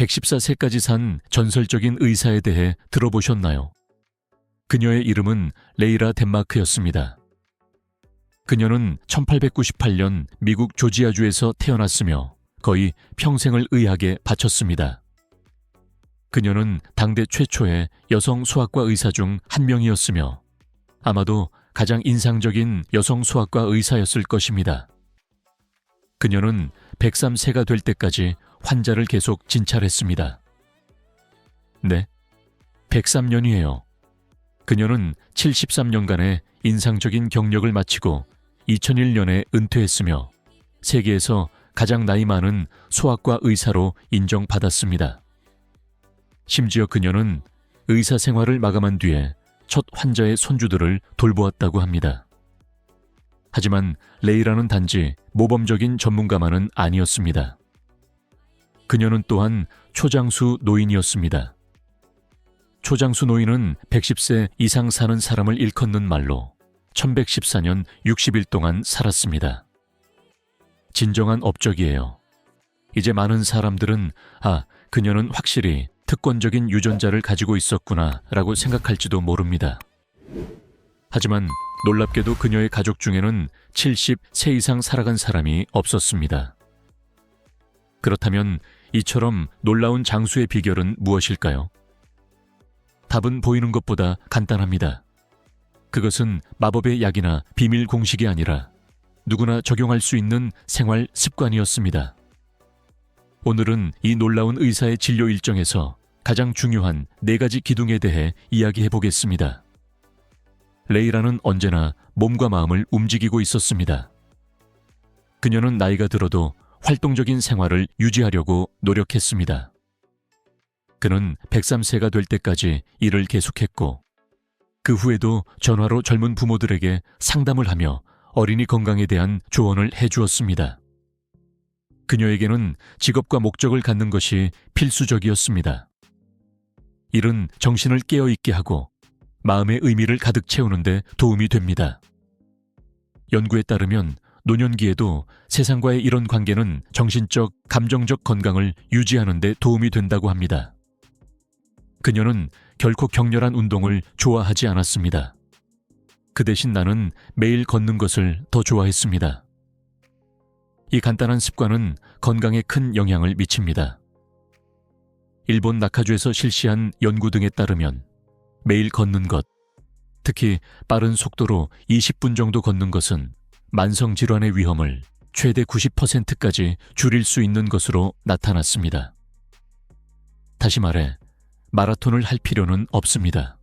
114세까지 산 전설적인 의사에 대해 들어보셨나요? 그녀의 이름은 레이라 덴마크였습니다. 그녀는 1898년 미국 조지아주에서 태어났으며 거의 평생을 의학에 바쳤습니다. 그녀는 당대 최초의 여성 소아과 의사 중 한 명이었으며 아마도 가장 인상적인 여성 소아과 의사였을 것입니다. 그녀는 103세가 될 때까지 환자를 계속 진찰했습니다. 네, 103년이에요. 그녀는 73년간의 인상적인 경력을 마치고 2001년에 은퇴했으며 세계에서 가장 나이 많은 소아과 의사로 인정받았습니다. 심지어 그녀는 의사 생활을 마감한 뒤에 첫 환자의 손주들을 돌보았다고 합니다. 하지만 레이라는 단지 모범적인 전문가만은 아니었습니다. 그녀는 또한 초장수 노인이었습니다. 초장수 노인은 110세 이상 사는 사람을 일컫는 말로 1114년 60일 동안 살았습니다. 진정한 업적이에요. 이제 많은 사람들은 그녀는 확실히 특권적인 유전자를 가지고 있었구나 라고 생각할지도 모릅니다. 하지만 놀랍게도 그녀의 가족 중에는 70세 이상 살아간 사람이 없었습니다. 그렇다면 이처럼 놀라운 장수의 비결은 무엇일까요? 답은 보이는 것보다 간단합니다. 그것은 마법의 약이나 비밀 공식이 아니라 누구나 적용할 수 있는 생활 습관이었습니다. 오늘은 이 놀라운 의사의 진료 일정에서 가장 중요한 4가지 기둥에 대해 이야기해 보겠습니다. 레이라는 언제나 몸과 마음을 움직이고 있었습니다. 그녀는 나이가 들어도 활동적인 생활을 유지하려고 노력했습니다. 그는 103세가 될 때까지 일을 계속했고 그 후에도 전화로 젊은 부모들에게 상담을 하며 어린이 건강에 대한 조언을 해주었습니다. 그녀에게는 직업과 목적을 갖는 것이 필수적이었습니다. 일은 정신을 깨어있게 하고 마음의 의미를 가득 채우는 데 도움이 됩니다. 연구에 따르면 노년기에도 세상과의 이런 관계는 정신적, 감정적 건강을 유지하는 데 도움이 된다고 합니다. 그녀는 결코 격렬한 운동을 좋아하지 않았습니다. 그 대신 나는 매일 걷는 것을 더 좋아했습니다. 이 간단한 습관은 건강에 큰 영향을 미칩니다. 일본 나카주에서 실시한 연구 등에 따르면 매일 걷는 것, 특히 빠른 속도로 20분 정도 걷는 것은 만성질환의 위험을 최대 90%까지 줄일 수 있는 것으로 나타났습니다. 다시 말해, 마라톤을 할 필요는 없습니다.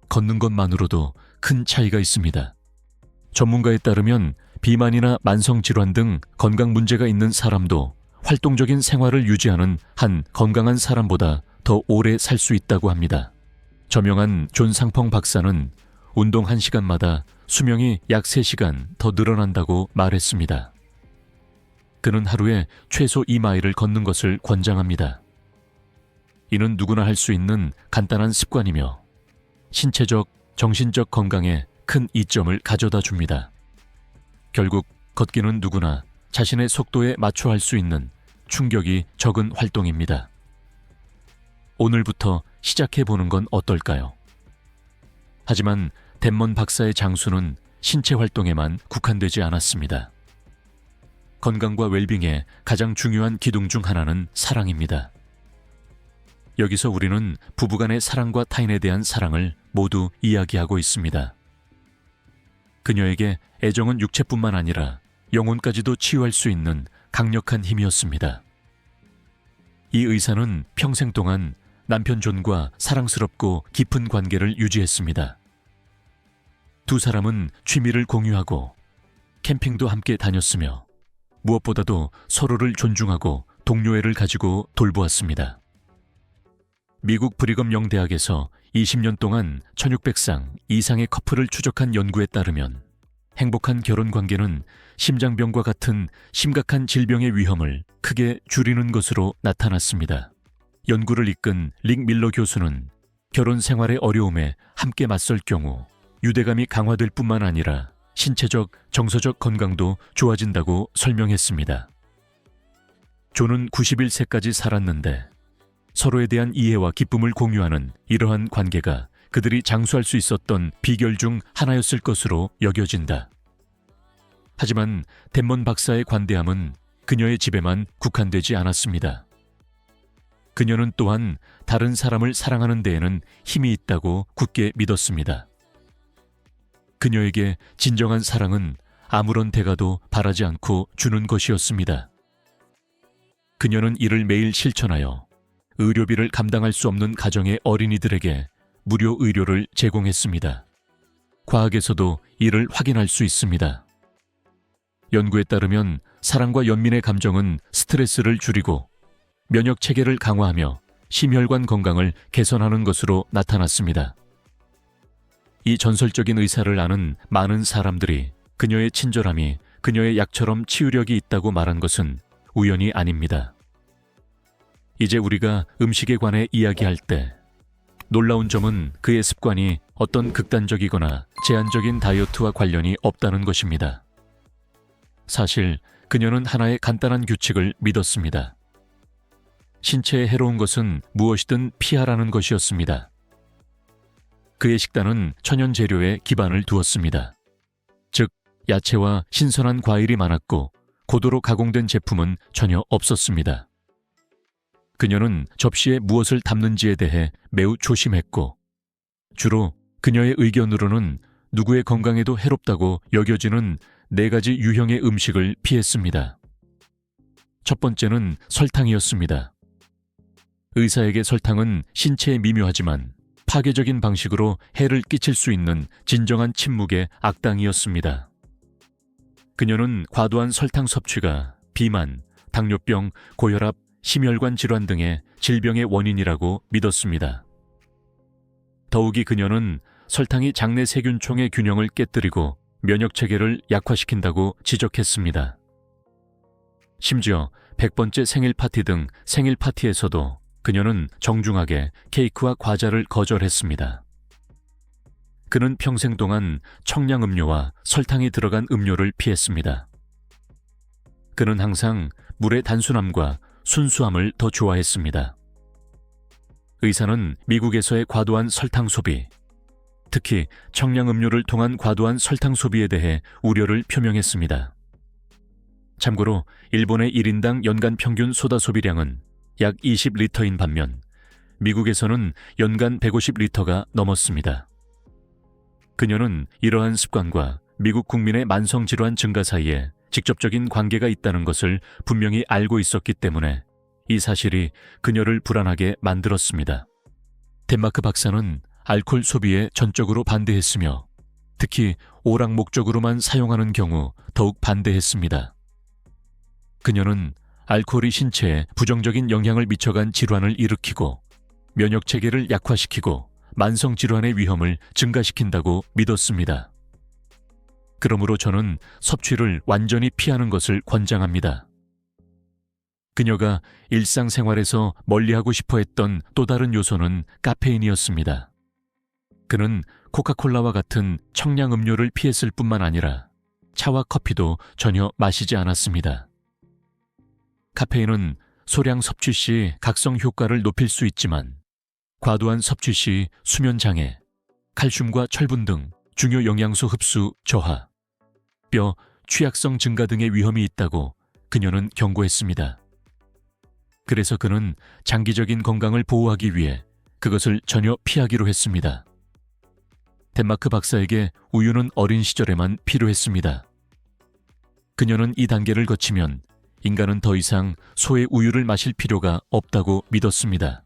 걷는 것만으로도 큰 차이가 있습니다. 전문가에 따르면 비만이나 만성질환 등 건강 문제가 있는 사람도 활동적인 생활을 유지하는 한 건강한 사람보다 더 오래 살 수 있다고 합니다. 저명한 존 상펑 박사는 운동 1시간마다 수명이 약 3시간 더 늘어난다고 말했습니다. 그는 하루에 최소 2마일을 걷는 것을 권장합니다. 이는 누구나 할 수 있는 간단한 습관이며 신체적, 정신적 건강에 큰 이점을 가져다 줍니다. 결국 걷기는 누구나 자신의 속도에 맞춰 할 수 있는 충격이 적은 활동입니다. 오늘부터 시작해보는 건 어떨까요? 하지만 덴먼 박사의 장수는 신체 활동에만 국한되지 않았습니다. 건강과 웰빙의 가장 중요한 기둥 중 하나는 사랑입니다. 여기서 우리는 부부간의 사랑과 타인에 대한 사랑을 모두 이야기하고 있습니다. 그녀에게 애정은 육체뿐만 아니라 영혼까지도 치유할 수 있는 강력한 힘이었습니다. 이 의사는 평생 동안 남편 존과 사랑스럽고 깊은 관계를 유지했습니다. 두 사람은 취미를 공유하고 캠핑도 함께 다녔으며 무엇보다도 서로를 존중하고 동료애를 가지고 돌보았습니다. 미국 브리검 영 대학에서 20년 동안 1600쌍 이상의 커플을 추적한 연구에 따르면 행복한 결혼 관계는 심장병과 같은 심각한 질병의 위험을 크게 줄이는 것으로 나타났습니다. 연구를 이끈 릭 밀러 교수는 결혼 생활의 어려움에 함께 맞설 경우 유대감이 강화될 뿐만 아니라 신체적, 정서적 건강도 좋아진다고 설명했습니다. 조는 91세까지 살았는데 서로에 대한 이해와 기쁨을 공유하는 이러한 관계가 그들이 장수할 수 있었던 비결 중 하나였을 것으로 여겨진다. 하지만 덴먼 박사의 관대함은 그녀의 집에만 국한되지 않았습니다. 그녀는 또한 다른 사람을 사랑하는 데에는 힘이 있다고 굳게 믿었습니다. 그녀에게 진정한 사랑은 아무런 대가도 바라지 않고 주는 것이었습니다. 그녀는 이를 매일 실천하여 의료비를 감당할 수 없는 가정의 어린이들에게 무료 의료를 제공했습니다. 과학에서도 이를 확인할 수 있습니다. 연구에 따르면 사랑과 연민의 감정은 스트레스를 줄이고 면역 체계를 강화하며 심혈관 건강을 개선하는 것으로 나타났습니다. 이 전설적인 의사를 아는 많은 사람들이 그녀의 친절함이 그녀의 약처럼 치유력이 있다고 말한 것은 우연이 아닙니다. 이제 우리가 음식에 관해 이야기할 때 놀라운 점은 그의 습관이 어떤 극단적이거나 제한적인 다이어트와 관련이 없다는 것입니다. 사실 그녀는 하나의 간단한 규칙을 믿었습니다. 신체에 해로운 것은 무엇이든 피하라는 것이었습니다. 그의 식단은 천연 재료에 기반을 두었습니다. 즉, 야채와 신선한 과일이 많았고 고도로 가공된 제품은 전혀 없었습니다. 그녀는 접시에 무엇을 담는지에 대해 매우 조심했고 주로 그녀의 의견으로는 누구의 건강에도 해롭다고 여겨지는 4가지 유형의 음식을 피했습니다. 첫 번째는 설탕이었습니다. 의사에게 설탕은 신체에 미묘하지만 파괴적인 방식으로 해를 끼칠 수 있는 진정한 침묵의 악당이었습니다. 그녀는 과도한 설탕 섭취가 비만, 당뇨병, 고혈압, 심혈관 질환 등의 질병의 원인이라고 믿었습니다. 더욱이 그녀는 설탕이 장내 세균총의 균형을 깨뜨리고 면역 체계를 약화시킨다고 지적했습니다. 심지어 100번째 생일 파티 등 생일 파티에서도 그녀는 정중하게 케이크와 과자를 거절했습니다. 그는 평생 동안 청량음료와 설탕이 들어간 음료를 피했습니다. 그는 항상 물의 단순함과 순수함을 더 좋아했습니다. 의사는 미국에서의 과도한 설탕 소비, 특히 청량음료를 통한 과도한 설탕 소비에 대해 우려를 표명했습니다. 참고로 일본의 1인당 연간 평균 소다 소비량은 약 20리터인 반면 미국에서는 연간 150리터가 넘었습니다. 그녀는 이러한 습관과 미국 국민의 만성질환 증가 사이에 직접적인 관계가 있다는 것을 분명히 알고 있었기 때문에 이 사실이 그녀를 불안하게 만들었습니다. 덴마크 박사는 알코올 소비에 전적으로 반대했으며 특히 오락 목적으로만 사용하는 경우 더욱 반대했습니다. 그녀는 알코올이 신체에 부정적인 영향을 미쳐간 질환을 일으키고 면역 체계를 약화시키고 만성 질환의 위험을 증가시킨다고 믿었습니다. 그러므로 저는 섭취를 완전히 피하는 것을 권장합니다. 그녀가 일상생활에서 멀리하고 싶어 했던 또 다른 요소는 카페인이었습니다. 그는 코카콜라와 같은 청량음료를 피했을 뿐만 아니라 차와 커피도 전혀 마시지 않았습니다. 카페인은 소량 섭취 시 각성 효과를 높일 수 있지만 과도한 섭취 시 수면 장애, 칼슘과 철분 등 중요 영양소 흡수 저하, 뼈 취약성 증가 등의 위험이 있다고 그녀는 경고했습니다. 그래서 그는 장기적인 건강을 보호하기 위해 그것을 전혀 피하기로 했습니다. 덴마크 박사에게 우유는 어린 시절에만 필요했습니다. 그녀는 이 단계를 거치면 인간은 더 이상 소의 우유를 마실 필요가 없다고 믿었습니다.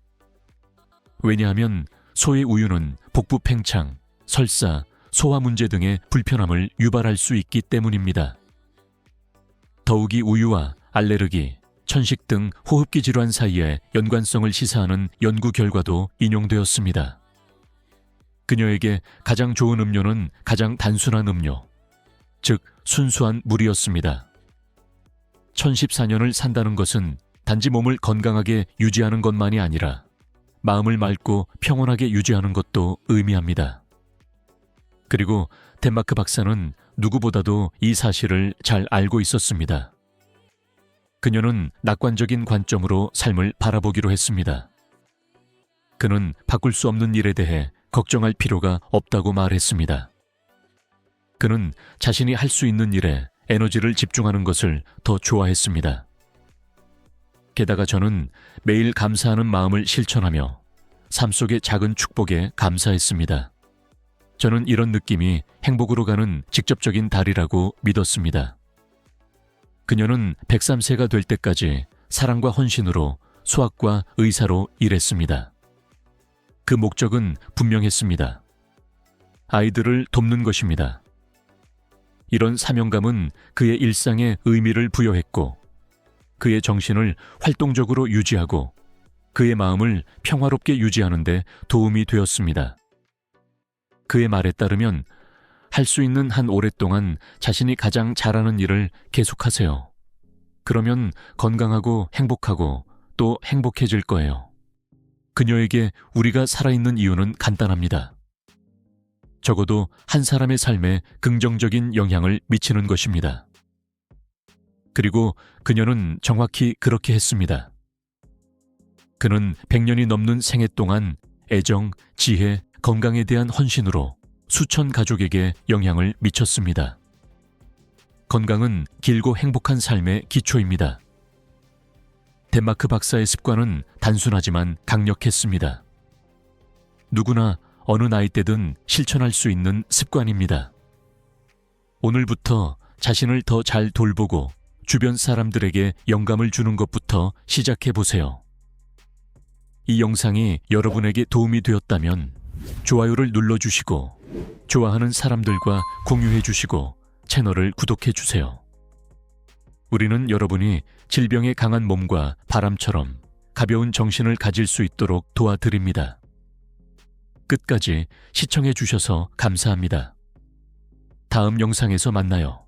왜냐하면 소의 우유는 복부 팽창, 설사, 소화 문제 등의 불편함을 유발할 수 있기 때문입니다. 더욱이 우유와 알레르기, 천식 등 호흡기 질환 사이에 연관성을 시사하는 연구 결과도 인용되었습니다. 그녀에게 가장 좋은 음료는 가장 단순한 음료, 즉 순수한 물이었습니다. 1014년을 산다는 것은 단지 몸을 건강하게 유지하는 것만이 아니라 마음을 맑고 평온하게 유지하는 것도 의미합니다. 그리고 덴마크 박사는 누구보다도 이 사실을 잘 알고 있었습니다. 그녀는 낙관적인 관점으로 삶을 바라보기로 했습니다. 그는 바꿀 수 없는 일에 대해 걱정할 필요가 없다고 말했습니다. 그는 자신이 할 수 있는 일에 에너지를 집중하는 것을 더 좋아했습니다. 게다가 저는 매일 감사하는 마음을 실천하며 삶 속의 작은 축복에 감사했습니다. 저는 이런 느낌이 행복으로 가는 직접적인 달이라고 믿었습니다. 그녀는 103세가 될 때까지 사랑과 헌신으로 수학과 의사로 일했습니다. 그 목적은 분명했습니다. 아이들을 돕는 것입니다. 이런 사명감은 그의 일상에 의미를 부여했고 그의 정신을 활동적으로 유지하고 그의 마음을 평화롭게 유지하는 데 도움이 되었습니다. 그의 말에 따르면 할 수 있는 한 오랫동안 자신이 가장 잘하는 일을 계속하세요. 그러면 건강하고 행복하고 또 행복해질 거예요. 그녀에게 우리가 살아있는 이유는 간단합니다. 적어도 한 사람의 삶에 긍정적인 영향을 미치는 것입니다. 그리고 그녀는 정확히 그렇게 했습니다. 그는 100년이 넘는 생애 동안 애정, 지혜, 건강에 대한 헌신으로 수천 가족에게 영향을 미쳤습니다. 건강은 길고 행복한 삶의 기초입니다. 덴마크 박사의 습관은 단순하지만 강력했습니다. 누구나 어느 나이 때든 실천할 수 있는 습관입니다. 오늘부터 자신을 더 잘 돌보고 주변 사람들에게 영감을 주는 것부터 시작해 보세요. 이 영상이 여러분에게 도움이 되었다면 좋아요를 눌러주시고 좋아하는 사람들과 공유해 주시고 채널을 구독해 주세요. 우리는 여러분이 질병에 강한 몸과 바람처럼 가벼운 정신을 가질 수 있도록 도와드립니다. 끝까지 시청해 주셔서 감사합니다. 다음 영상에서 만나요.